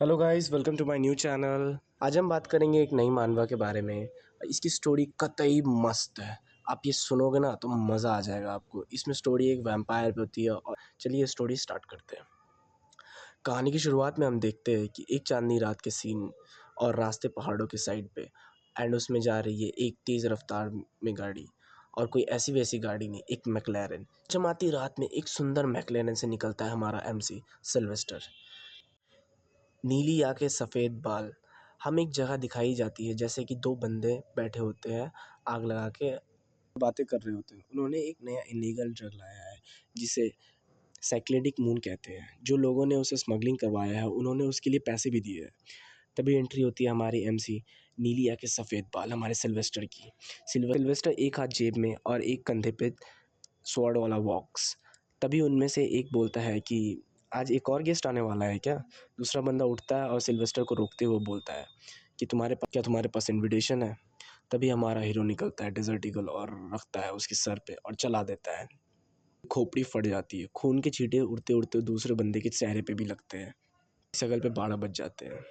Hello guys, welcome to my new channel. आज हम बात करेंगे एक नई मानवा के बारे में। इसकी स्टोरी कतई मस्त है। आप ये सुनोगे ना तो मज़ा आ जाएगा आपको। इसमें स्टोरी एक वैम्पायर पे होती है और चलिए स्टोरी स्टार्ट करते हैं। कहानी की शुरुआत में हम देखते हैं कि एक चांदनी रात के सीन और रास्ते पहाड़ों के साइड पे एंड उसमें जा रही है एक तेज़ रफ्तार में गाड़ी। और कोई ऐसी वैसी गाड़ी नहीं, एक मैकलैरन। चमकती रात में एक सुंदर मैकलैरन से निकलता है हमारा एमसी सिल्वेस्टर। नीली आंखें, सफ़ेद बाल। हमें एक जगह दिखाई जाती है जैसे कि दो बंदे बैठे होते हैं, आग लगा के बातें कर रहे होते हैं। उन्होंने एक नया इलीगल ड्रग लाया है जिसे साइक्लिडिक मून कहते हैं। जो लोगों ने उसे स्मगलिंग करवाया है उन्होंने उसके लिए पैसे भी दिए हैं। तभी एंट्री होती है हमारी एमसी, नीली आंखें, सफ़ेद बाल, हमारे सिल्वेस्टर की। सिल्वेस्टर एक हाथ जेब में और एक कंधे पे स्वॉर्ड वाला वॉक्स। तभी उनमें से एक बोलता है कि आज एक और गेस्ट आने वाला है क्या। दूसरा बंदा उठता है और सिल्वेस्टर को रोकते हुए बोलता है कि तुम्हारे पास इनविटेशन है। तभी हमारा हीरो निकलता है डेजर्ट ईगल और रखता है उसके सर पे और चला देता है। खोपड़ी फट जाती है, खून के छींटे उड़ते उड़ते दूसरे बंदे के चेहरे पे भी लगते हैं। शक्ल पे 12 बज जाते हैं।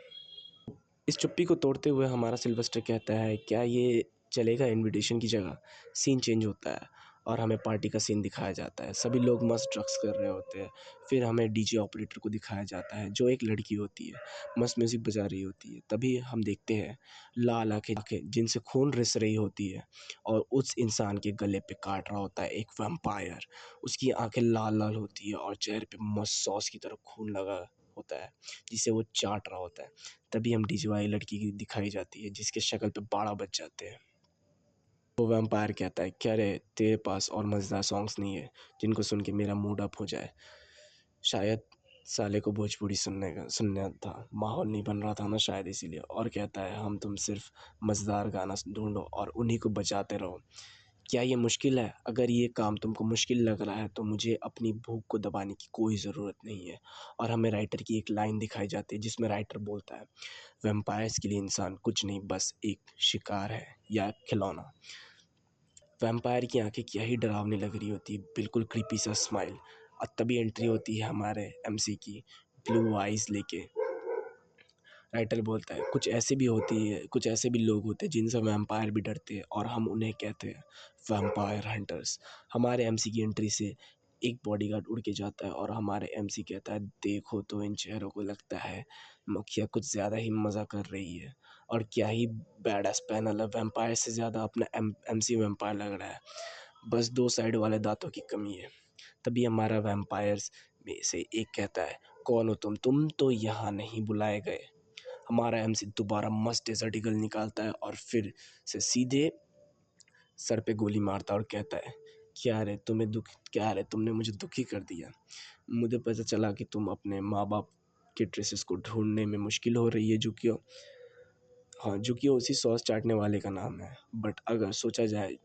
इस चुप्पी को तोड़ते हुए हमारा सिल्वेस्टर कहता है, क्या ये चलेगा इनविटेशन की जगह। सीन चेंज होता है और हमें पार्टी का सीन दिखाया जाता है। सभी लोग मस्त ड्रग्स कर रहे होते हैं। फिर हमें डीजे ऑपरेटर को दिखाया जाता है जो एक लड़की होती है, मस्त म्यूज़िक बजा रही होती है। तभी हम देखते हैं लाल आंखें जिनसे खून रिस रही होती है और उस इंसान के गले पे काट रहा होता है एक वैम्पायर। उसकी आंखें लाल लाल होती है और चेहरे पे मस्त सॉस की तरह खून लगा होता है जिसे वो चाट रहा होता है। तभी हम डीजे वाली लड़की की दिखाई जाती है जिसके शक्ल पे 12 बज जाते हैं। वो वैम्पायर कहता है, क्या रे तेरे पास और मज़ेदार सॉन्ग्स नहीं है जिनको सुन के मेरा मूड अप हो जाए। शायद साले को भोजपुरी सुनना था, माहौल नहीं बन रहा था ना शायद इसीलिए। और कहता है, हम तुम सिर्फ मज़ेदार गाना ढूंढो और उन्हीं को बजाते रहो। क्या ये मुश्किल है? अगर ये काम तुमको मुश्किल लग रहा है तो मुझे अपनी भूख को दबाने की कोई ज़रूरत नहीं है। और हमें राइटर की एक लाइन दिखाई जाती है जिसमें राइटर बोलता है, वैम्पायर्स के लिए इंसान कुछ नहीं, बस एक शिकार है या खिलौना। वैम्पायर की आंखें क्या ही डरावनी लग रही होती है, बिल्कुल क्रीपी सा स्माइल। और तभी एंट्री होती है हमारे एमसी की, ब्लू आइज़ लेके। राइटर बोलता है, कुछ ऐसे भी लोग होते हैं जिनसे वैम्पायर भी डरते हैं और हम उन्हें कहते हैं वैम्पायर हंटर्स। हमारे एमसी की एंट्री से एक बॉडीगार्ड उड़ के जाता है और हमारे एमसी कहता है, देखो तो इन चेहरों को, लगता है मुखिया कुछ ज़्यादा ही मज़ा कर रही है। और क्या ही बैड एस पैनल है, वैम्पायर से ज़्यादा अपना एमसी वैम्पायर लग रहा है, बस दो साइड वाले दांतों की कमी है। तभी हमारा वैम्पायर्स में से एक कहता है, कौन हो तुम तो यहाँ नहीं बुलाए गए। हमारा एमसी दोबारा मस्त डेजर्ट ईगल निकालता है और फिर से सीधे सर पे गोली मारता है और कहता है, क्या रे तुमने मुझे दुखी कर दिया। मुझे पता चला कि तुम अपने माँ बाप के ट्रेसेस को ढूंढने में मुश्किल हो रही है जुकियो। हाँ, जुकियो उसी सॉस चाटने वाले का नाम है। बट अगर सोचा जाए,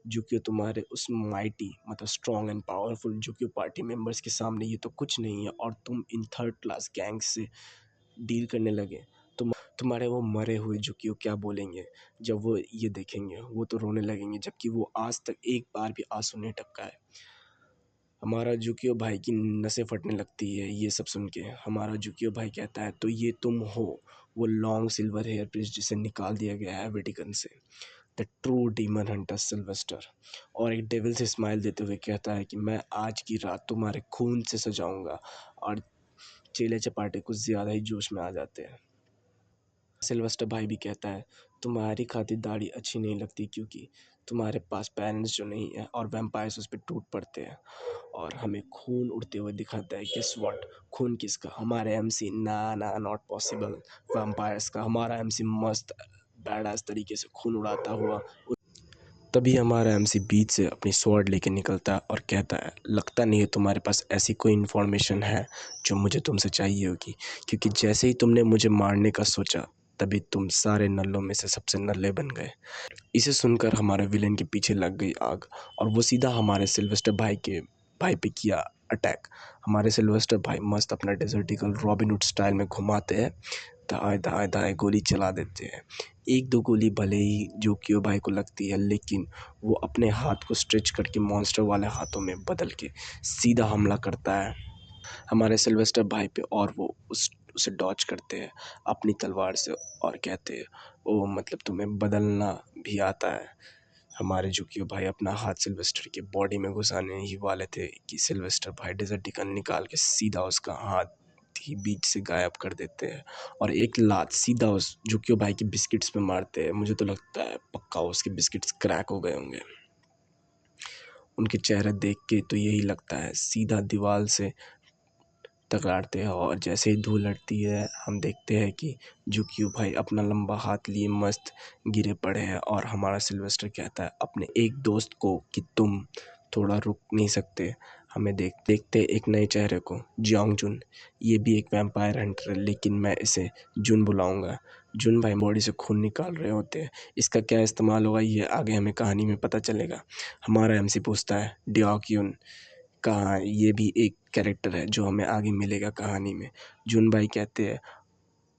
जुकियो तुम्हारे उस माइटी मतलब स्ट्रॉन्ग एंड पावरफुल जुकियो पार्टी मेंबर्स के सामने ये तो कुछ नहीं है। और तुम इन थर्ड क्लास गैंग्स से डील करने लगे। तुम्हारे वो मरे हुए जुकियो क्या बोलेंगे जब वो ये देखेंगे? वो तो रोने लगेंगे, जबकि वो आज तक एक बार भी आंसू नहीं टपका है। हमारा जुकियो भाई की नसें फटने लगती है ये सब सुन के। हमारा जुकियो भाई कहता है, तो ये तुम हो वो लॉन्ग सिल्वर हेयर प्रिंस जिसे निकाल दिया गया है वेटिकन से, the true demon Hunter Sylvester. और एक डेविल से स्माइल देते हुए कहता है कि मैं आज की रात तुम्हारे खून से सजाऊंगा। और चेले चपाटे कुछ ज़्यादा ही जोश में आ जाते हैं। सिल्वेस्टर भाई भी कहता है, तुम्हारी खातिरदारी अच्छी नहीं लगती क्योंकि तुम्हारे पास पेरेंट्स जो नहीं है, और वैम्पायर्स उस पर टूट पड़ते हैं। और हमें खून उड़ते हुए दिखाता है। Guess what? खून किसका? हमारे एमसी। ना ना, नॉट पॉसिबल। वैम्पायर्स का। हमारा एमसी मस्त बैडास तरीके से खून उड़ाता हुआ। तभी हमारा एमसी बीच से अपनी स्वॉर्ड लेके निकलता है और कहता है, लगता नहीं है तुम्हारे पास ऐसी कोई इन्फॉर्मेशन है जो मुझे तुमसे चाहिए होगी, क्योंकि जैसे ही तुमने मुझे मारने का सोचा तभी तुम सारे नल्लों में से सबसे नल्ले बन गए। इसे सुनकर हमारे विलेन के पीछे लग गई आग और वो सीधा हमारे सिल्वेस्टर भाई पे किया अटैक। हमारे सिल्वेस्टर भाई मस्त अपना desert eagle Robin Hood style में घुमाते हैं, दाएं दाएं दाएं गोली चला देते हैं। एक दो गोली भले ही जोकियो भाई को लगती है, लेकिन वो अपने हाथ को स्ट्रेच करके मॉन्स्टर वाले हाथों में बदल के सीधा हमला करता है हमारे सिल्वेस्टर भाई पे। और वो उसे डॉज करते हैं अपनी तलवार से और कहते हैं ओ मतलब तुम्हें बदलना भी आता है। हमारे जुकियो भाई अपना हाथ सिल्वेस्टर के बॉडी में घुसाने ही वाले थे कि सिल्वेस्टर भाई डेजर्ट गन निकाल के सीधा उसका हाथ ही बीच से गायब कर देते हैं और एक लात सीधा उस जुकियो भाई के बिस्किट्स पे मारते हैं। मुझे तो लगता है पक्का उसके बिस्किट्स क्रैक हो गए होंगे। उनके चेहरे देख के तो यही लगता है सीधा दीवार से टकराते हैं और जैसे ही धूल हटती है हम देखते हैं कि जुकियो भाई अपना लंबा हाथ लिए मस्त गिरे पड़े हैं और हमारा सिल्वेस्टर कहता है अपने एक दोस्त को कि तुम थोड़ा रुक नहीं सकते। हमें देखते एक नए चेहरे को, जियांग जुन। ये भी एक वैम्पायर हंटर है लेकिन मैं इसे जुन बुलाऊंगा। जुन भाई बॉडी से खून निकाल रहे होते हैं। इसका क्या इस्तेमाल होगा ये आगे हमें कहानी में पता चलेगा। हमारा एमसी पूछता है डियाक्यून कहाँ, ये भी एक कैरेक्टर है जो हमें आगे मिलेगा कहानी में। जुन भाई कहते हैं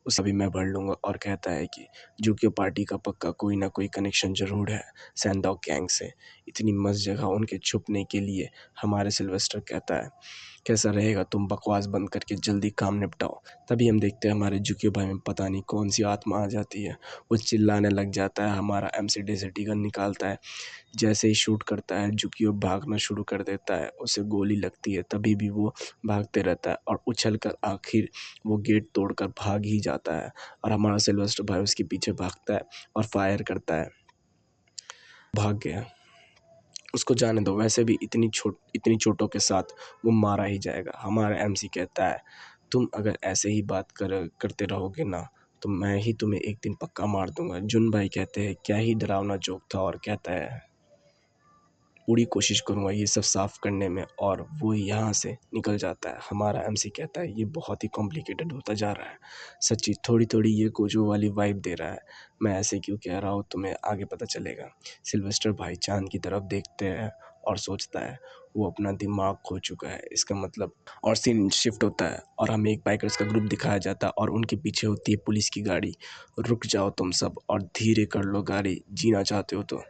उस अभी मैं भर लूँगा और कहता है कि जुकियो पार्टी का पक्का कोई ना कोई कनेक्शन ज़रूर है सैंडॉग गैंग से। इतनी मस्त जगह उनके छुपने के लिए। हमारे सिल्वेस्टर कहता है कैसा रहेगा तुम बकवास बंद करके जल्दी काम निपटाओ। तभी हम देखते हैं हमारे जुकियो भाई में पता नहीं कौन सी आत्मा आ जाती है। वो चिल्लाने लग जाता है। हमारा एमसी डेजर्टी गन निकालता है। जैसे ही शूट करता है जुकियो भागना शुरू कर देता है। उसे गोली लगती है तभी भी वो भागते रहता है और उछल कर आखिर वो गेट तोड़कर भाग ही जाता है और हमारा सिल्वेस्टर भाई उसके पीछे भागता है और फायर करता है। भाग गया, उसको जाने दो, वैसे भी इतनी चोटों के साथ वो मारा ही जाएगा। हमारा एमसी कहता है तुम अगर ऐसे ही बात करते रहोगे ना तो मैं ही तुम्हें एक दिन पक्का मार दूंगा। जुन भाई कहते हैं क्या ही डरावना जोक था और कहता है पूरी कोशिश करूँगा ये सब साफ़ करने में और वो यहाँ से निकल जाता है। हमारा एमसी कहता है ये बहुत ही कॉम्प्लिकेटेड होता जा रहा है, सच्ची थोड़ी थोड़ी ये गोजो वाली वाइब दे रहा है। मैं ऐसे क्यों कह रहा हूँ तुम्हें आगे पता चलेगा। सिल्वेस्टर भाई चांद की तरफ देखते हैं और सोचता है वो अपना दिमाग खो चुका है इसका मतलब। और सीन शिफ्ट होता है और हमें एक बाइकर्स का ग्रुप दिखाया जाता है और उनके पीछे होती है पुलिस की गाड़ी। रुक जाओ तुम सब और धीरे कर लो गाड़ी, जीना चाहते हो तो।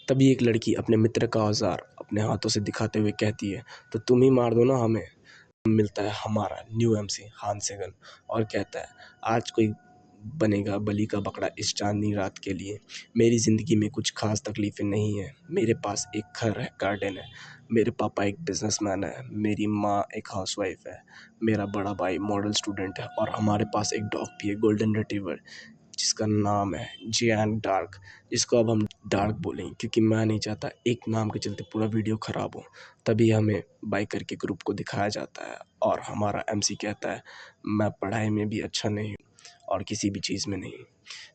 तभी एक लड़की अपने मित्र का औजार अपने हाथों से दिखाते हुए कहती है तो तुम ही मार दो ना हमें। मिलता है हमारा न्यू एमसी हान सेगन और कहता है आज कोई बनेगा बलि का बकरा इस चांदनी रात के लिए। मेरी ज़िंदगी में कुछ खास तकलीफ़ें नहीं हैं। मेरे पास एक घर है, गार्डन है, मेरे पापा एक बिजनेसमैन है, मेरी माँ एक हाउसवाइफ है, मेरा बड़ा भाई मॉडल स्टूडेंट है और हमारे पास एक डॉग भी है, गोल्डन रिट्रीवर, जिसका नाम है जियान डार्क। जिसको अब हम डार्क बोलेंगे क्योंकि मैं नहीं चाहता एक नाम के चलते पूरा वीडियो ख़राब हो। तभी हमें बाइकर के ग्रुप को दिखाया जाता है और हमारा एमसी कहता है मैं पढ़ाई में भी अच्छा नहीं हूँ और किसी भी चीज़ में नहीं,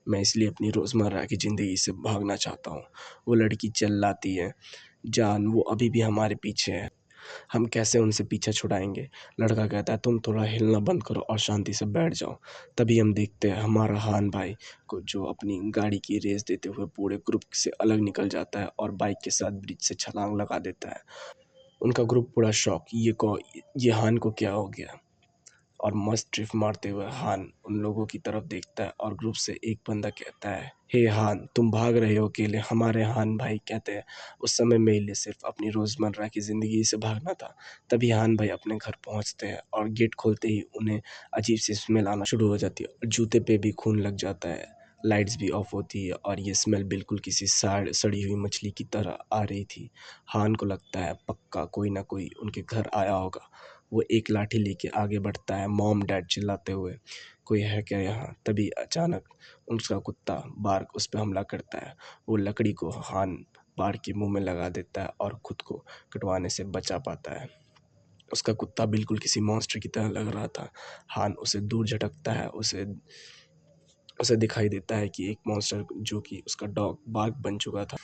मैं इसलिए अपनी रोज़मर्रा की ज़िंदगी से भागना चाहता हूँ। वो लड़की चिल्लाती है जान वो अभी भी हमारे पीछे है, हम कैसे उनसे पीछा छुड़ाएंगे। लड़का कहता है तुम थोड़ा हिलना बंद करो और शांति से बैठ जाओ। तभी हम देखते हैं हमारा हान भाई को जो अपनी गाड़ी की रेस देते हुए पूरे ग्रुप से अलग निकल जाता है और बाइक के साथ ब्रिज से छलांग लगा देता है। उनका ग्रुप पूरा शॉक, ये हान को क्या हो गया। और मस्त ड्रिफ्ट मारते हुए हान उन लोगों की तरफ देखता है और ग्रुप से एक बंदा कहता है हे हान तुम भाग रहे हो अकेले। हमारे हान भाई कहते हैं उस समय मेरे लिए सिर्फ अपनी रोज़मर्रा की ज़िंदगी से भागना था। तभी हान भाई अपने घर पहुंचते हैं और गेट खोलते ही उन्हें अजीब सी स्मेल आना शुरू हो जाती है और जूते पे भी खून लग जाता है। लाइट्स भी ऑफ होती है और ये स्मेल बिल्कुल किसी सड़ी हुई मछली की तरह आ रही थी। हान को लगता है पक्का कोई ना कोई उनके घर आया होगा। वो एक लाठी लेके आगे बढ़ता है मॉम डैड चिल्लाते हुए कोई है क्या यहाँ। तभी अचानक उसका कुत्ता बार्क उस पर हमला करता है। वो लकड़ी को हान बार्क के मुंह में लगा देता है और खुद को कटवाने से बचा पाता है। उसका कुत्ता बिल्कुल किसी मॉन्स्टर की तरह लग रहा था। हान उसे दूर झटकता है, उसे उसे दिखाई देता है कि एक मॉन्स्टर जो कि उसका डॉग बार्क बन चुका था।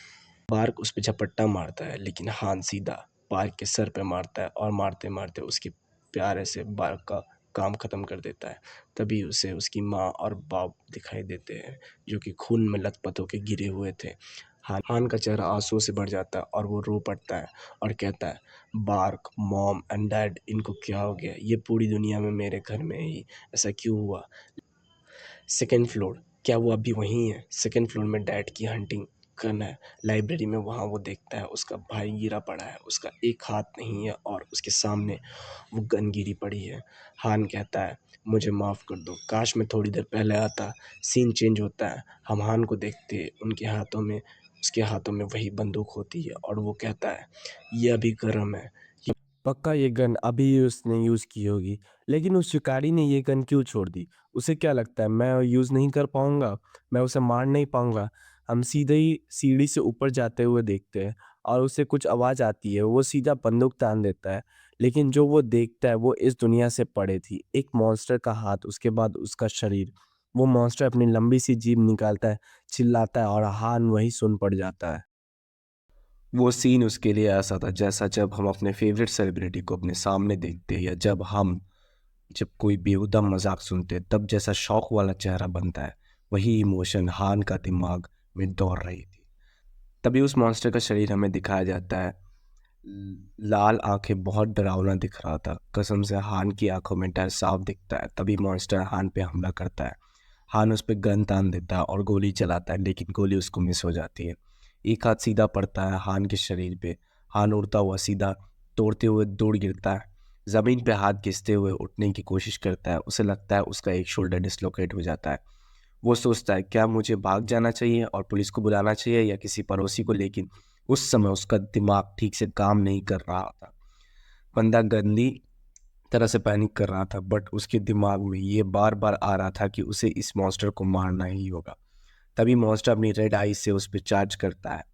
बार्क उस पे झपट्टा मारता है लेकिन हान सीधा बार्क के सर पे मारता है और मारते मारते उसके प्यारे से बार्क का काम ख़त्म कर देता है। तभी उसे उसकी माँ और बाप दिखाई देते हैं जो कि खून में लथपथ होकर गिरे हुए थे। हान का चेहरा आंसुओं से भर जाता है और वो रो पड़ता है और कहता है बार्क मॉम एंड डैड इनको क्या हो गया, ये पूरी दुनिया में मेरे घर में ही ऐसा क्यों हुआ। सेकेंड फ्लोर, क्या वो अभी वहीं है। सेकेंड फ्लोर में डैड की हंटिंग गन है। लाइब्रेरी में वहाँ वो देखता है उसका भाई गिरा पड़ा है, उसका एक हाथ नहीं है और उसके सामने वो गन गिरी पड़ी है। हान कहता है, मुझे माफ़ कर दो, काश मैं थोड़ी देर पहले आता। सीन चेंज होता है, हम हान को देखते, उसके हाथों में वही बंदूक होती है और वो कहता है, ये अभी गर्म है। पक्का ये गन अभी उसने यूज़ की होगी, लेकिन उस शिकारी ने ये गन क्यों छोड़ दी? उसे क्या लगता है मैं यूज़ नहीं कर पाऊँगा, मैं उसे मार नहीं पाऊँगा? हम सीधे ही सीढ़ी से ऊपर जाते हुए देखते हैं और उसे कुछ आवाज़ आती है, वो सीधा बंदूक तान देता है। लेकिन जो वो देखता है वो इस दुनिया से परे थी। एक मॉन्स्टर का हाथ, उसके बाद उसका शरीर। वो मॉन्स्टर अपनी लंबी सी जीभ निकालता है, चिल्लाता है और हान वहीं सुन पड़ जाता है। वो सीन उसके लिए ऐसा था जैसा जब हम अपने फेवरेट सेलिब्रिटी को अपने सामने देखते हैं या जब कोई बेहुदा मजाक सुनते हैं, तब जैसा शौक वाला चेहरा बनता है। वही इमोशन हान का दिमाग में दौड़ रही थी। तभी उस मॉन्स्टर का शरीर हमें दिखाया जाता है। लाल आंखें, बहुत डरावना दिख रहा था। कसम से हान की आंखों में डर साफ दिखता है। तभी मॉन्स्टर हान पे हमला करता है। हान उस पर गन तान देता है और गोली चलाता है, लेकिन गोली उसको मिस हो जाती है। एक हाथ सीधा पड़ता है हान के शरीर पे। हान उड़ता हुआ सीधा तोड़ते हुए दूर गिरता है। जमीन पे हाथ घिसते हुए उठने की कोशिश करता है। उसे लगता है उसका एक शोल्डर डिसलोकेट हो जाता है। वो सोचता है, क्या मुझे भाग जाना चाहिए और पुलिस को बुलाना चाहिए या किसी पड़ोसी को, लेकिन उस समय उसका दिमाग ठीक से काम नहीं कर रहा था। बंदा गंदी तरह से पैनिक कर रहा था, बट उसके दिमाग में ये बार बार आ रहा था कि उसे इस मॉन्स्टर को मारना ही होगा। तभी मॉन्स्टर अपनी रेड आई से उस पर चार्ज करता है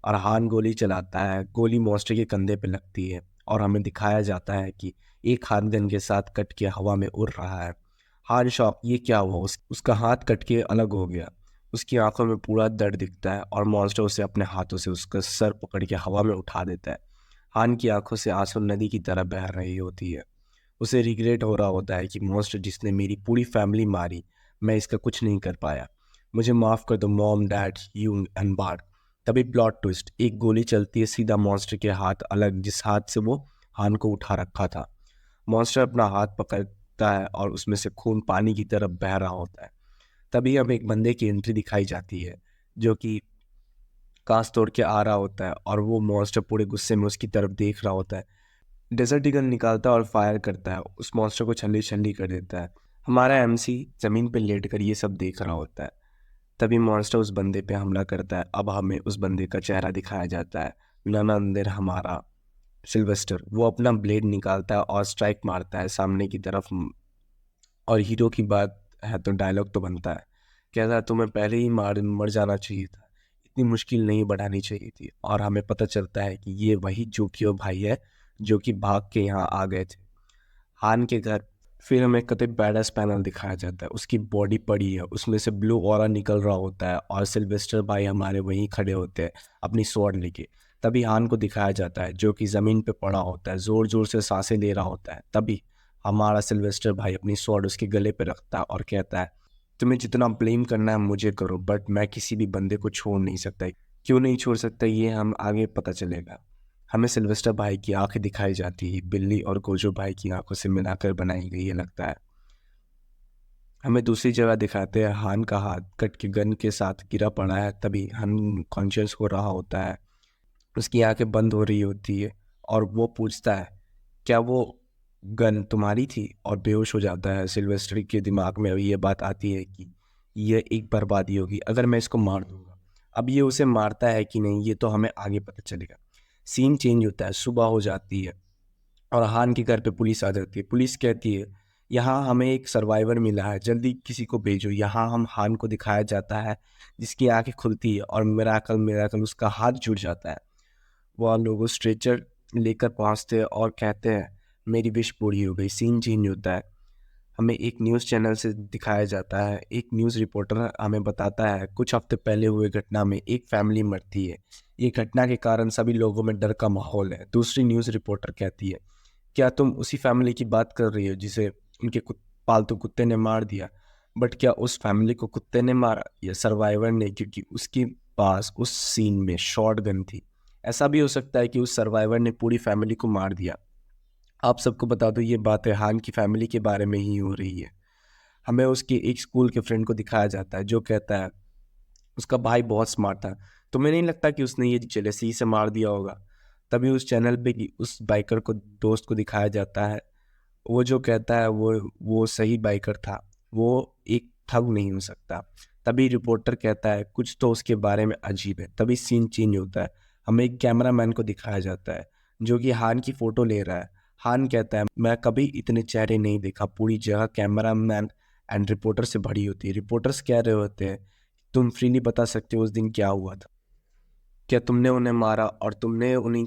और हान गोली चलाता है। गोली मॉन्स्टर के कंधे पे लगती है और हमें दिखाया जाता है कि एक हाथ गन के साथ कट के हवा में उड़ रहा है। हान शॉक, ये क्या हुआ? उसका हाथ कट के अलग हो गया। उसकी आंखों में पूरा दर्द दिखता है और मॉन्स्टर उसे अपने हाथों से उसका सर पकड़ के हवा में उठा देता है। हान की आंखों से आंसू नदी की तरह बह रही होती है। उसे रिग्रेट हो रहा होता है कि मॉन्स्टर जिसने मेरी पूरी फैमिली मारी, मैं इसका कुछ नहीं कर पाया। मुझे माफ़ कर दो mom, dad, you and BART. तभी प्लॉट ट्विस्ट, एक गोली चलती है सीधा मॉन्स्टर के हाथ अलग, जिस हाथ से वो हान को उठा रखा था। मॉन्स्टर अपना हाथ पकड़ता है और उसमें से खून पानी की तरफ बह रहा होता है। तभी हमें एक बंदे की एंट्री दिखाई जाती है जो कि कांच तोड़ के आ रहा होता है और वो मॉन्स्टर पूरे गुस्से में उसकी तरफ देख रहा होता है। डेजर्ट ईगल निकालता है और फायर करता है, उस मॉन्स्टर को छल्ली छल्ली कर देता है। हमारा एमसी जमीन पर लेट कर ये सब देख रहा होता है। तभी मॉन्स्टर उस बंदे पे हमला करता है। अब हमें उस बंदे का चेहरा दिखाया जाता है, नन अंदर हमारा सिल्वेस्टर। वो अपना ब्लेड निकालता है और स्ट्राइक मारता है सामने की तरफ। और हीरो की बात है तो डायलॉग तो बनता है, कहता है तुम्हें पहले ही मर जाना चाहिए था, इतनी मुश्किल नहीं बढ़ानी चाहिए थी। और हमें पता चलता है कि ये वही जोकियो भाई है जो कि भाग के यहाँ आ गए थे हान के घर। फिर हमें कते बैडस पैनल दिखाया जाता है, उसकी बॉडी पड़ी है, उसमें से ब्लू ऑरा निकल रहा होता है और सिल्वेस्टर भाई हमारे वहीं खड़े होते हैं अपनी स्वॉर्ड लेके। तभी हान को दिखाया जाता है जो कि ज़मीन पे पड़ा होता है, ज़ोर ज़ोर से सांसें ले रहा होता है। तभी हमारा सिल्वेस्टर भाई अपनी स्वॉर्ड उसके गले पे रखता है और कहता है, तुम्हें जितना ब्लेम करना है मुझे करो, बट मैं किसी भी बंदे को छोड़ नहीं सकता। क्यों नहीं छोड़ सकता ये हम आगे पता चलेगा। हमें सिल्वेस्टर भाई की आंखें दिखाई जाती है, बिल्ली और गोजो भाई की आंखों से मिलाकर बनाई गई है लगता है। हमें दूसरी जगह दिखाते हैं, हान का हाथ कट के गन के साथ गिरा पड़ा है। तभी हान कॉन्शियस हो रहा होता है, उसकी आंखें बंद हो रही होती है और वो पूछता है, क्या वो गन तुम्हारी थी? और बेहोश हो जाता है। सिल्वेस्टर के दिमाग में ये बात आती है कि ये एक बर्बादी होगी अगर मैं इसको मार दूंगा। अब ये उसे मारता है कि नहीं ये तो हमें आगे पता चलेगा। सीन चेंज होता है, सुबह हो जाती है और हान के घर पे पुलिस आ जाती है। पुलिस कहती है, यहाँ हमें एक सर्वाइवर मिला है, जल्दी किसी को भेजो। यहाँ हम हान को दिखाया जाता है जिसकी आंखें खुलती है और मिराकल मिराकल उसका हाथ जुड़ जाता है। वह लोग स्ट्रेचर लेकर पहुँचते हैं और कहते हैं, मेरी विश पूरी हो गई। सीन चेंज होता है, हमें एक न्यूज़ चैनल से दिखाया जाता है। एक न्यूज़ रिपोर्टर हमें बताता है कुछ हफ्ते पहले हुए घटना में एक फैमिली मरती है। ये घटना के कारण सभी लोगों में डर का माहौल है। दूसरी न्यूज़ रिपोर्टर कहती है, क्या तुम उसी फैमिली की बात कर रही हो जिसे उनके पालतू कुत्ते ने मार दिया? बट क्या उस फैमिली को कुत्ते ने मारा या सर्वाइवर ने, क्योंकि उसके पास उस सीन में शॉर्ट गन थी। ऐसा भी हो सकता है कि उस सर्वाइवर ने पूरी फैमिली को मार दिया। आप सबको बता दो ये बातें हान की फैमिली के बारे में ही हो रही है। हमें उसके एक स्कूल के फ्रेंड को दिखाया जाता है जो कहता है उसका भाई बहुत स्मार्ट था, तुम्हें नहीं लगता कि उसने ये जेलसी से मार दिया होगा? तभी उस चैनल पे उस बाइकर को, दोस्त को दिखाया जाता है। वो जो कहता है वो सही बाइकर था, वो एक ठग नहीं हो सकता। तभी रिपोर्टर कहता है कुछ तो उसके बारे में अजीब है। तभी सीन चेंज होता है, हमें एक कैमरामैन को दिखाया जाता है जो कि हान की फ़ोटो ले रहा है। हान कहता है मैं कभी इतने चेहरे नहीं देखा, पूरी जगह कैमरामैन एंड रिपोर्टर से भरी होती है। रिपोर्टर्स कह रहे होते हैं तुम फ्रीली बता सकते हो उस दिन क्या हुआ था? क्या तुमने उन्हें मारा और तुमने उन्हें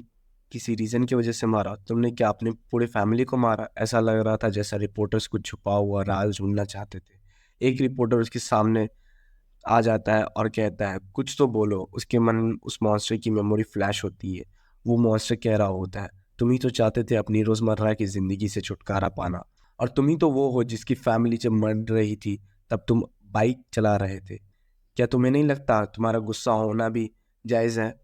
किसी रीज़न की वजह से मारा? तुमने क्या अपने पूरे फैमिली को मारा? ऐसा लग रहा था जैसा रिपोर्टर्स कुछ छुपा हुआ राज ढूंढना चाहते थे। एक रिपोर्टर उसके सामने आ जाता है और कहता है कुछ तो बोलो। उसके मन उस मॉन्स्टर की मेमोरी फ्लैश होती है। वो मॉन्स्टर कह रहा होता है तुम ही तो चाहते थे अपनी रोज़मर्रा की ज़िंदगी से छुटकारा पाना, और तुम ही तो वो हो जिसकी फैमिली जब मर रही थी तब तुम बाइक चला रहे थे। क्या तुम्हें नहीं लगता तुम्हारा गुस्सा होना भी जायज़ है?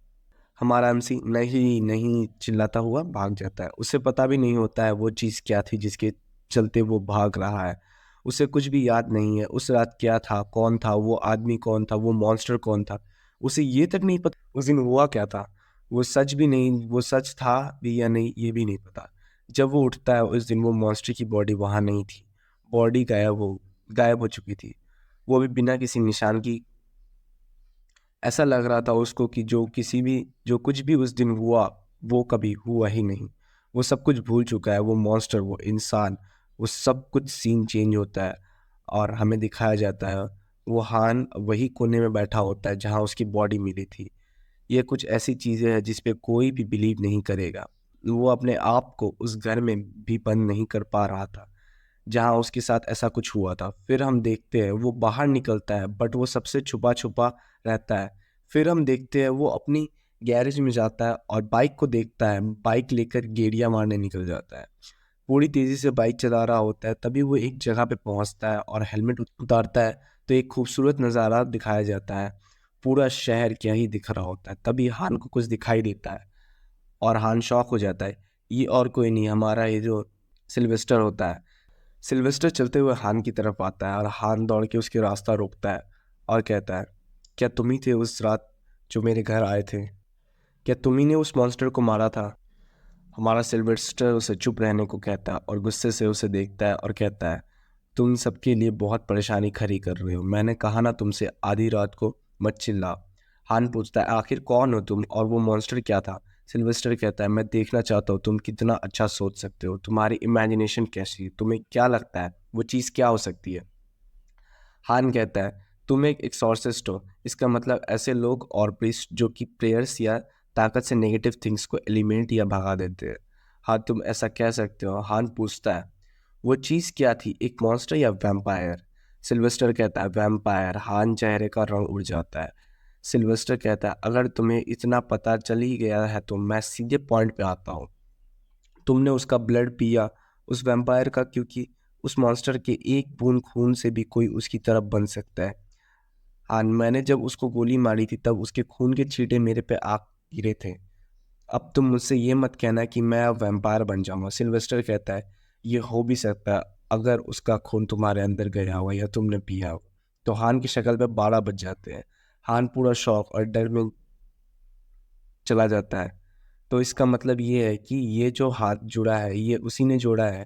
हमारा एमसी नहीं नहीं चिल्लाता हुआ भाग जाता है। उसे पता भी नहीं होता है वो चीज़ क्या थी जिसके चलते वो भाग रहा है। उसे कुछ भी याद नहीं है उस रात क्या था, कौन था वो आदमी, कौन था वो मॉन्स्टर, कौन था। उसे ये तक नहीं पता उस दिन हुआ क्या था। वो सच भी नहीं, वो सच था भी या नहीं ये भी नहीं पता। जब वो उठता है उस दिन वो मॉन्स्टर की बॉडी वहाँ नहीं थी। बॉडी गायब हो चुकी थी, वो भी बिना किसी निशान की। ऐसा लग रहा था उसको कि जो कुछ भी उस दिन हुआ वो कभी हुआ ही नहीं। वो सब कुछ भूल चुका है, वो मॉन्स्टर, वो इंसान, वो सब कुछ। सीन चेंज होता है और हमें दिखाया जाता है वो हान वही कोने में बैठा होता है जहाँ उसकी बॉडी मिली थी। ये कुछ ऐसी चीज़ें हैं जिस पे कोई भी बिलीव नहीं करेगा। वो अपने आप को उस घर में भी बंद नहीं कर पा रहा था जहाँ उसके साथ ऐसा कुछ हुआ था। फिर हम देखते हैं वो बाहर निकलता है बट वो सबसे छुपा छुपा रहता है। फिर हम देखते हैं वो अपनी गैरेज में जाता है और बाइक को देखता है, बाइक लेकर गेड़िया मारने निकल जाता है। पूरी तेज़ी से बाइक चला रहा होता है। तभी वो एक जगह पे पहुंचता है और हेलमेट उतारता है तो एक खूबसूरत नज़ारा दिखाया जाता है। पूरा शहर क्या ही दिख रहा होता है। तभी हान को कुछ दिखाई देता है और हान शॉक हो जाता है। ये और कोई नहीं, हमारा ये जो सिल्वेस्टर होता है। सिल्वेस्टर चलते हुए हान की तरफ आता है और हान दौड़ के उसके रास्ता रोकता है और कहता है क्या तुम ही थे उस रात जो मेरे घर आए थे? क्या तुम ही ने उस मॉन्स्टर को मारा था? हमारा सिल्वेस्टर उसे चुप रहने को कहता है और गुस्से से उसे देखता है और कहता है तुम सबके लिए बहुत परेशानी खड़ी कर रहे हो। मैंने कहा ना तुमसे आधी रात को मत चिल्ला। हान पूछता है आखिर कौन हो तुम और वो मॉन्स्टर क्या था? सिल्वेस्टर कहता है मैं देखना चाहता हूँ तुम कितना अच्छा सोच सकते हो, तुम्हारी इमेजिनेशन कैसी है, तुम्हें क्या लगता है वो चीज़ क्या हो सकती है? हान कहता है तुम एक एक्सॉर्सिस्ट हो, इसका मतलब ऐसे लोग और प्रीस्ट जो कि प्रेयर्स या ताकत से नेगेटिव थिंग्स को एलिमिनेट या भगा देते हैं। हाँ तुम ऐसा कह सकते हो। हान पूछता है वो चीज़ क्या थी, एक मॉन्स्टर या वैम्पायर? सिल्वेस्टर कहता है वैम्पायर। हान चेहरे का रंग उड़ जाता है। सिल्वेस्टर कहता है अगर तुम्हें इतना पता चल ही गया है तो मैं सीधे पॉइंट पे आता हूँ। तुमने उसका ब्लड पिया, उस वैम्पायर का, क्योंकि उस मॉन्स्टर के एक बूंद खून से भी कोई उसकी तरफ बन सकता है। हाँ मैंने जब उसको गोली मारी थी तब उसके खून के छींटे मेरे पे आ गिरे थे। अब तुम मुझसे ये मत कहना कि मैं अब वैम्पायर बन जाऊंगा। सिल्वेस्टर कहता है ये हो भी सकता है अगर उसका खून तुम्हारे अंदर गया हुआ या तुमने पिया हो। तो हान की शक्ल पे 12 बज जाते हैं। हान पूरा शौक और डर में चला जाता है। तो इसका मतलब ये है कि ये जो हाथ जुड़ा है ये उसी ने जोड़ा है।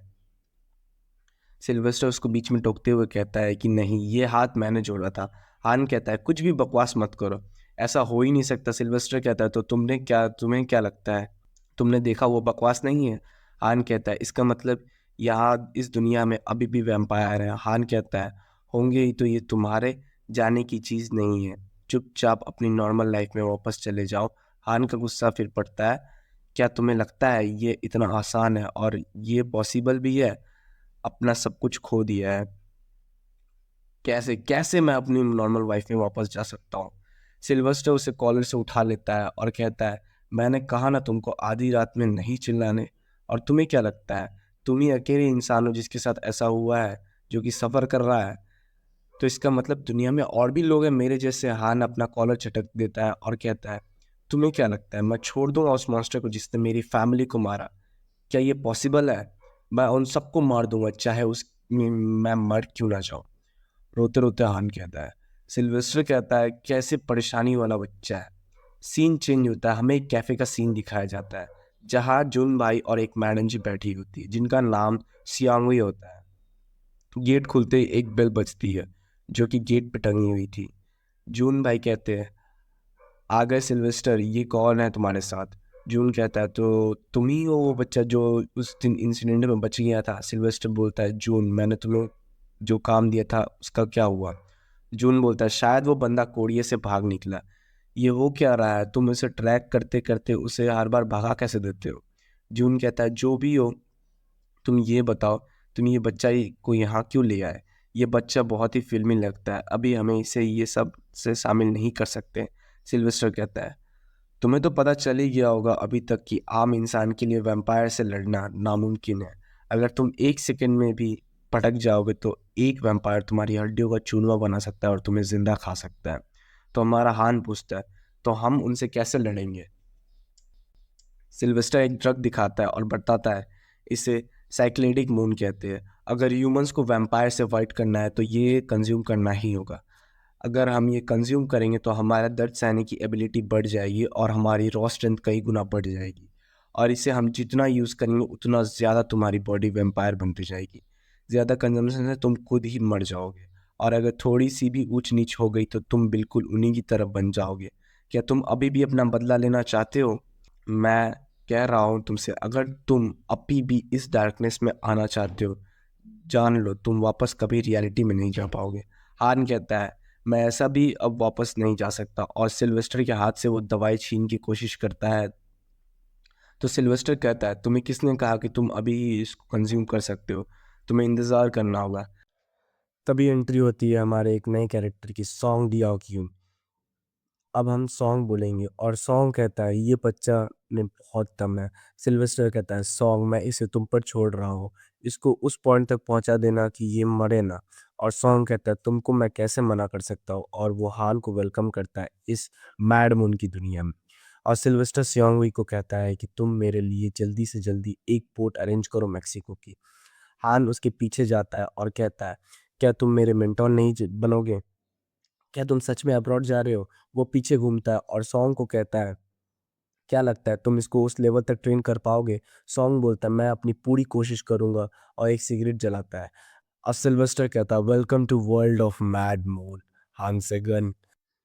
सिल्वेस्टर उसको बीच में टोकते हुए कहता है कि नहीं ये हाथ मैंने जोड़ा था। हान कहता है कुछ भी बकवास मत करो, ऐसा हो ही नहीं सकता। सिल्वेस्टर कहता है तो तुम्हें क्या लगता है, तुमने देखा वो बकवास नहीं है? हान कहता है इसका मतलब यहाँ इस दुनिया में अभी भी वैम्पायर है। हान कहता है होंगे ही तो ये तुम्हारे जाने की चीज़ नहीं है, चुपचाप अपनी नॉर्मल लाइफ में वापस चले जाओ। हान का गुस्सा फिर पड़ता है। क्या तुम्हें लगता है ये इतना आसान है और ये पॉसिबल भी है? अपना सब कुछ खो दिया है, कैसे कैसे मैं अपनी नॉर्मल लाइफ में वापस जा सकता हूँ? सिल्वेस्टर उसे कॉलर से उठा लेता है और कहता है मैंने कहा ना तुमको आधी रात में नहीं चिल्लाने। और तुम्हें क्या लगता है तुम ही अकेले इंसान हो जिसके साथ ऐसा हुआ है, जो कि सफ़र कर रहा है? तो इसका मतलब दुनिया में और भी लोग हैं मेरे जैसे। हान अपना कॉलर चटक देता है और कहता है तुम्हें क्या लगता है मैं छोड़ दूंगा उस मॉन्स्टर को जिसने मेरी फैमिली को मारा? क्या ये पॉसिबल है? मैं उन सबको मार दूंगा चाहे मैं मर क्यों ना जाऊं। रोते रोते हान कहता है। सिल्वेस्टर कहता है कैसे परेशानी वाला बच्चा है, सीन चेंज होता है, हमें एक कैफ़े का सीन दिखाया जाता है जहाँ जून भाई और एक मैडम जी बैठी होती है जिनका नाम सियांगवी होता है। गेट खुलते ही एक बेल बजती है जो कि गेट पे टंगी हुई थी। जून भाई कहते हैं, आ गए सिल्वेस्टर, ये कौन है तुम्हारे साथ? जून कहता है, तो तुम ही हो वो बच्चा जो उस दिन इंसिडेंट में बच गया था। सिल्वेस्टर बोलता है, जून मैंने तुम्हें जो काम दिया था उसका क्या हुआ? जून बोलता है, शायद वो बंदा कोड़िए से भाग निकला। ये हो क्या रहा है? तुम उसे ट्रैक करते करते उसे हर बार भगा कैसे देते हो? जून कहता है, जो भी हो तुम ये बताओ, तुम ये बच्चा को यहाँ क्यों ले आए? ये बच्चा बहुत ही फिल्मी लगता है, अभी हमें इसे ये सब से शामिल नहीं कर सकते। सिल्वेस्टर कहता है, तुम्हें तो पता चल ही गया होगा अभी तक कि आम इंसान के लिए वैम्पायर से लड़ना नामुमकिन है। अगर तुम एक सेकंड में भी भटक जाओगे तो एक वैम्पायर तुम्हारी हड्डियों का चूरमा बना सकता है और तुम्हें जिंदा खा सकता है। तो हमारा हान पूछता है, तो हम उनसे कैसे लड़ेंगे? सिल्वेस्टर एक ड्रग दिखाता है और बताता है, इसे साइक्लिडिक मून कहते हैं। अगर ह्यूमंस को वैम्पायर से फाइट करना है तो ये कंज्यूम करना ही होगा। अगर हम ये कंज्यूम करेंगे तो हमारा दर्द सहने की एबिलिटी बढ़ जाएगी और हमारी रॉ स्ट्रेंथ कई गुना बढ़ जाएगी। और इसे हम जितना यूज़ करेंगे उतना ज़्यादा तुम्हारी बॉडी वैम्पायर बनती जाएगी। ज़्यादा कंजम्पशन से तुम खुद ही मर जाओगे। और अगर थोड़ी सी भी ऊंच नीच हो गई तो तुम बिल्कुल उन्हीं की तरफ बन जाओगे। क्या तुम अभी भी अपना बदला लेना चाहते हो? मैं कह रहा हूँ तुमसे, अगर तुम अभी भी इस डार्कनेस में आना चाहते हो, जान लो तुम वापस कभी रियलिटी में नहीं जा पाओगे। हार्न कहता है, मैं ऐसा भी अब वापस नहीं जा सकता, और सिल्वेस्टर के हाथ से वो दवाई छीन की कोशिश करता है। तो सिल्वेस्टर कहता है, तुम्हें किसने कहा कि तुम अभी ही इसको कंज्यूम कर सकते हो? तुम्हें इंतज़ार करना होगा। तभी एंट्री होती है हमारे एक नए कैरेक्टर की, सॉन्ग डियाओ की। अब हम सॉन्ग बोलेंगे और सॉन्ग कहता है, ये बच्चा ने बहुत दम है। सिल्वेस्टर कहता है, सॉन्ग मैं इसे तुम पर छोड़ रहा हूँ, इसको उस पॉइंट तक पहुंचा देना कि ये मरे ना। और सॉन्ग कहता है, तुमको मैं कैसे मना कर सकता हूँ? और वो हाल को वेलकम करता है इस मैड मून की दुनिया में। और सिल्वेस्टर सियांगवी को कहता है कि तुम मेरे लिए जल्दी से जल्दी एक बोट अरेंज करो मेक्सिको की। हान उसके पीछे जाता है और कहता है, क्या तुम मेरे मेंटोर नहीं बनोगे? क्या तुम सच में अब्रॉड जा रहे हो? वो पीछे घूमता है और सॉन्ग को कहता है, क्या लगता है तुम इसको उस लेवल तक ट्रेन कर पाओगे? सॉन्ग बोलता है, मैं अपनी पूरी कोशिश करूंगा, और एक सिगरेट जलाता है। और सिल्वेस्टर कहता है, welcome to world of mad moon, हान से गन।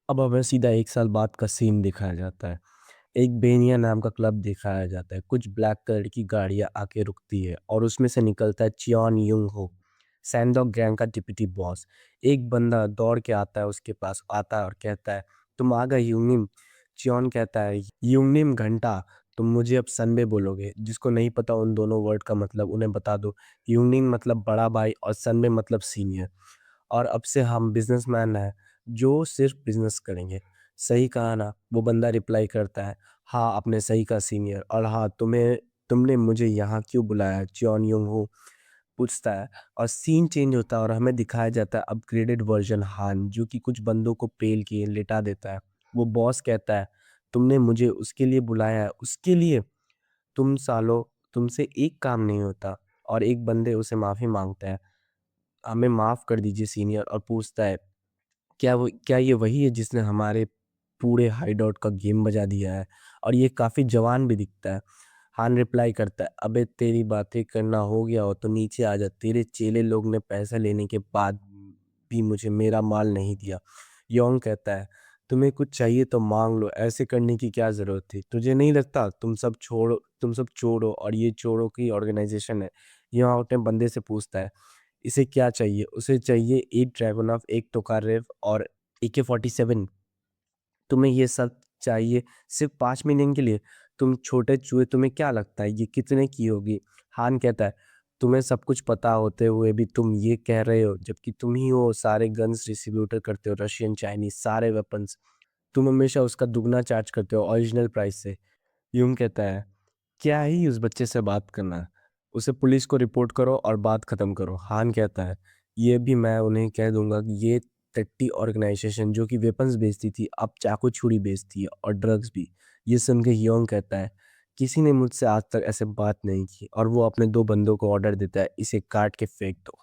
अब हमें सीधा 1 साल बाद का सीन दिखाया जाता है। एक बेनिया नाम का क्लब दिखाया जाता है। कुछ ब्लैक कलर की गाड़ियां आके रुकती है और उसमें से निकलता है चियान युंग हो, सैंडोक गैंग का डिप्टी बॉस। एक बंदा दौड़ के आता है, उसके पास आता है और कहता है, तुम आ गए यूनिम। चियोन कहता है, यूनिम घंटा, तुम मुझे अब सनबे बोलोगे। जिसको नहीं पता उन दोनों वर्ड का मतलब, उन्हें बता दो। यूनिम मतलब बड़ा भाई और सनबे मतलब सीनियर। और अब से हम बिजनेसमैन हैं जो सिर्फ बिजनेस करेंगे। सही कहा ना? वो बंदा रिप्लाई करता है, हाँ आपने सही कहा सीनियर, और हाँ तुमने मुझे यहाँ क्यों बुलाया? चियोन युंग हो पूछता है। और सीन चेंज होता है और हमें दिखाया जाता है अपग्रेडेड वर्जन हान, जो कि कुछ बंदों को पेल के लेटा देता है। वो बॉस कहता है, तुमने मुझे उसके लिए बुलाया है, उसके लिए? तुम सालो, तुमसे एक काम नहीं होता। और एक बंदे उसे माफ़ी मांगता है, हमें माफ़ कर दीजिए सीनियर, और पूछता है, क्या ये वही है जिसने हमारे पूरे हाइडआउट का गेम बजा दिया है? और ये काफ़ी जवान भी दिखता है। हान रिप्लाई करता है, अबे तेरी बातें करना हो गया हो तो नीचे आ जा, तेरे चेले लोग ने पैसा लेने के बाद भी मुझे मेरा माल नहीं दिया। योंग कहता है, तुम्हें कुछ चाहिए तो मांग लो, ऐसे करने की क्या ज़रूरत थी? तुझे नहीं लगता तुम सब चोर हो और ये चोरों की ऑर्गेनाइजेशन है? यहाँ अपने बंदे से पूछता है, इसे क्या चाहिए? उसे चाहिए 8 ड्रैगनॉफ, एक टोकारेव और AK-47। तुम्हें ये सब चाहिए सिर्फ 5 मिलियन के लिए? तुम छोटे चूहे, तुम्हें क्या लगता है ये कितने की होगी? हान कहता है, तुम्हें सब कुछ पता होते हुए भी तुम ये कह रहे हो, जबकि तुम ही हो सारे गन्स डिस्ट्रीब्यूटर करते हो, रशियन चाइनीज सारे वेपन्स। तुम हमेशा उसका दुगना चार्ज करते हो ओरिजिनल प्राइस से। यूं कहता है, क्या ही उस बच्चे से बात करना है, उसे पुलिस को रिपोर्ट करो और बात खत्म करो। हान कहता है, ये भी मैं उन्हें कह दूंगा कि ये टट्टी ऑर्गेनाइजेशन जो कि वेपन्स बेचती थी अब चाकू छुरी बेचती है, और ड्रग्स भी। ये सुन के योंग कहता है, किसी ने मुझसे आज तक ऐसे बात नहीं की, और वो अपने 2 बंदों को ऑर्डर देता है, इसे काट के फेंक दो।